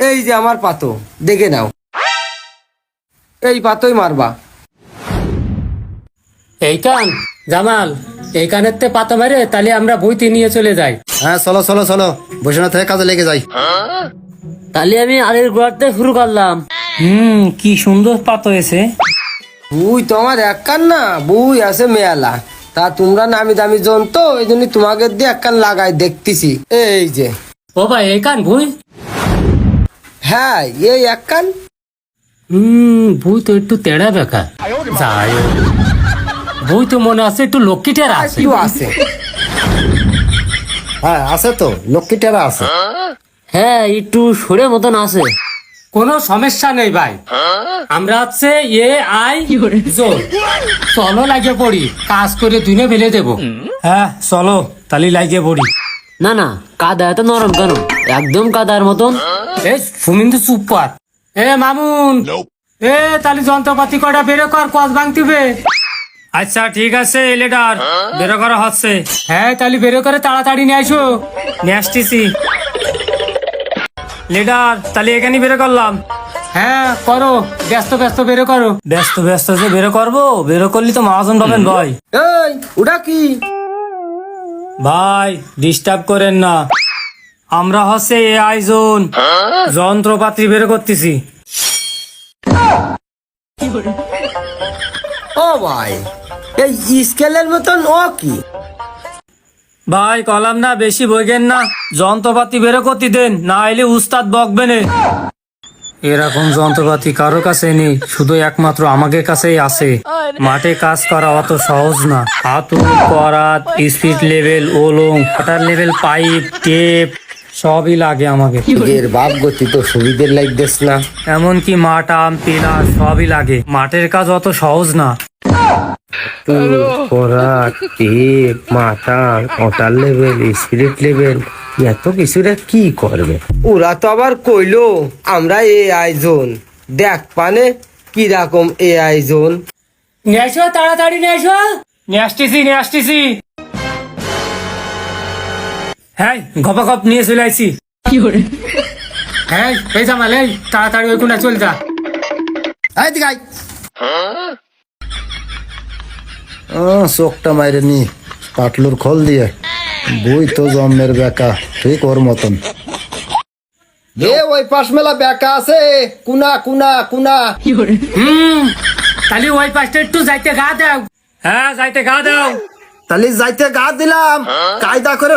এই যে আমার পাতো, দেখে নাও, এই পাতোই মারবা। এইখান জামাল, এইখানের তে পাতা মারে তাহলে আমরা বইতে নিয়ে চলে যাই। হ্যাঁ চলো চলো চলো, বসে না থেকে কাজে লেগে যাই। তাহলে আমি আলের গোড়াতে শুরু করলাম। কি সুন্দর পাতা হয়েছে। বুই তো আমার এক কান না, বুই আছে মেয়ালা। তা তোমরা নামি দামি জন তো, এই জন্য তোমাকে দিয়ে এক কান লাগাই দেখতেছি। এই যে ও ভাই এইখান বই। হ্যাঁ, এই এক কান। বই তো একটু তেড়া বেকার। যাই হোক, বই তো মনে আছে একটু লক্ষ্মীটার আছে। একটু আছে। হ্যাঁ আছে তো, লক্ষ্মী টেরা আছে। হ্যাঁ, একটু সরে মতন আছে। কোনো সমস্যা নেই ভাই, আমরা হচ্ছে এ আই জোর। চলো লাগিয়ে পড়ি, কাজ করে দিনে ফেলে দেবো। হ্যাঁ চলো তাহলে লাগিয়ে পড়ি। না না, কাদা এত নরম কেন? একদম কাদার মতন। এ সুমিন্দু চুপ কর। এ মামুন, এ তাহলে যন্ত্রপাতি কটা বেরো কর, কস ভাঙতিবে। আচ্ছা ঠিক আছে লিডার, বেরো করা হচ্ছে। হ্যাঁ তাহলে বেরো করে তাড়াতাড়ি নিয়ে আসো। নিয়ে আসতেছি লিডার, তাহলে এখানে বেরো করলাম। হ্যাঁ করো, ব্যস্ত ব্যস্ত বেরো করো। ব্যস্ত ব্যস্ত যে বেরো করবো, বেরো করলি তো মহাজন পাবেন ভাই। এই ওটা কি? ভাই ডিস্টার্ব করেন না, আমরা হচ্ছে এ আয়োজন যন্ত্রপাতি বের করতেছি। ও ভাই, এই স্কেলের মতন ও কি? ভাই কলাম না, বেশি বইগেন না, যন্ত্রপাতি বের করতে দেন, না এলে উস্তাদ বকবে না। এরকম যন্ত্রপাতি কারো কাছে নেই, শুধু একমাত্র আমাদের কাছেই আছে। মাঠে কাজ করা অত সহজ না। হাতুড়, করাত, speed level, ওলং, water level, pipe, tape সবই লাগে আমাকে। এর বাপ গতি তো সুবিধের লাগতেছ না। এমনকি মাটাম পিলার সবই লাগে, মাঠের কাজ অত সহজ না। করাত, টেপ, মাথা, ওয়াটার লেভেল, স্পিরিট লেভেল, এত কিছুরা কি করবে? ওরা তো আবার কইলো আমরা এ আয়োজন, দেখ পানে কি রকম এ আয়োজন। নিয়ে আসো তাড়াতাড়ি, নিয়ে আসো। নিয়ে আসতেছি নিয়ে আসতেছি। হ্যাঁ গপা গপ নিয়ে চলে আসছি। হ্যাঁ এই জামাল, এই তাড়াতাড়ি ওই কোনা চল যা। এই দিকে আয়। চোখটা মাইরে নি পাটলুর খোল দিয়ে, বই তো জন্মের বেকা, ঠিক ওর মতন। এ ওই পাশ মেলা বেকা আছে, কুনা কুনা কুনা। তাহলে ওই পাশটা একটু যাইতে গা দাও। হ্যাঁ যাইতে গা দাও। তাহলে যাইতে গা দিলাম, কায়দা করে